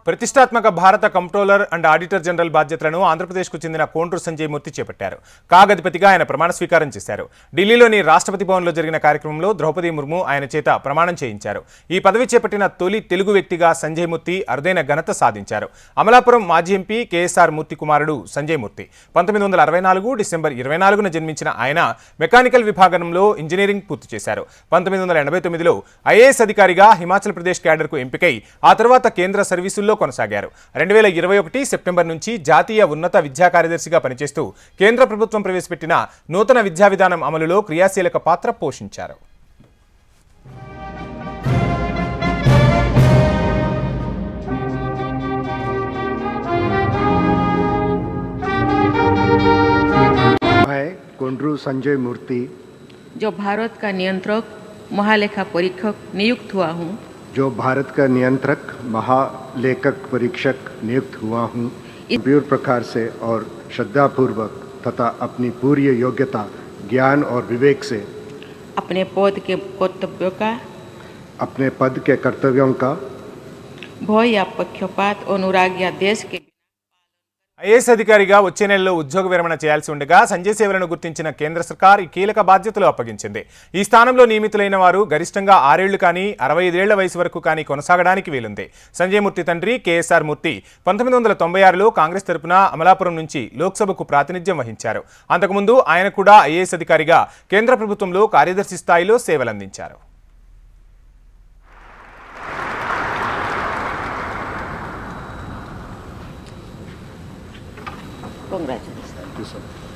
ప్రతిష్టాత్మక భారత comptroller and auditor general బాధ్యతలను ఆంధ్రప్రదేశ్కు చెందిన కోండ్రు సంజయ్ మూర్తి చేపట్టారు. కాగధిపతిగా ఆయన ప్రమాణ స్వీకారం చేశారు. ఢిల్లీలోని రాష్ట్రపతి భవన్లో జరిగిన కార్యక్రమంలో ద్రౌపది ముర్ము ఆయన చేత ప్రమాణం చేయించారు. ఈ పదవి చేపట్టిన తొలి తెలుగు వ్యక్తిగా సంజయ్ మూర్తి అరుదైన ఘనత సాధించారు. అమలాపురం మాజీ ఎంపీ కేఎస్ఆర్ మూర్తి కుమారుడు సంజయ్ మూర్తి 1964 డిసెంబర్ 24న జన్మించిన ఆయన మెకానికల్ విభాగంలో ఇంజనీరింగ్ పూర్తి చేశారు. 1989లో ఐఏఎస్ అధికారిగా హిమాచల్ ప్రదేశ్ క్యాడర్కు ఎంపికై ఆ తర్వాత కేంద్ర సర్వీసుల్లో కొనసాగారు. 2021 సెప్టెంబర్ నుంచి జాతీయ ఉన్నత విద్యా కార్యదర్శిగా పనిచేస్తూ కేంద్ర ప్రభుత్వం ప్రవేశపెట్టిన నూతన విద్యా విధానం అమలులో క్రియాశీలక పాత్ర పోషించారు. मैं कोंड्रू संजय मूर्ति जो भारत का नियंत्रक महालेखा परीक्षक नियुक्त हुआ हूँ, जो भारत का नियंत्रक महालेखक परीक्षक नियुक्त हुआ हूँ, गंभीर प्रकार से और श्रद्धापूर्वक तथा अपनी पूरी योग्यता, ज्ञान और विवेक से अपने पद के कर्तव्यों का भय या पक्षपात अनुराग या देश के ఐఏఎస్ అధికారిగా వచ్చే నెలలో ఉద్యోగ విరమణ చేయాల్సి ఉండగా సంజయ్ సేవలను గుర్తించిన కేంద్ర సర్కార్ ఈ కీలక బాధ్యతలు అప్పగించింది. ఈ స్థానంలో నియమితులైన వారు గరిష్టంగా 6 ఏళ్లు కానీ 65 ఏళ్ల వయసు వరకు కానీ కొనసాగడానికి వీలుంది. సంజయ్ మూర్తి తండ్రి కేఎస్ఆర్ మూర్తి 1996లో కాంగ్రెస్ తరపున అమలాపురం నుంచి లోక్సభకు ప్రాతినిధ్యం వహించారు. అంతకుముందు ఆయన కూడా ఐఏఎస్ అధికారిగా కేంద్ర ప్రభుత్వంలో కార్యదర్శి స్థాయిలో సేవలందించారు. Congratulations. Thank you so much.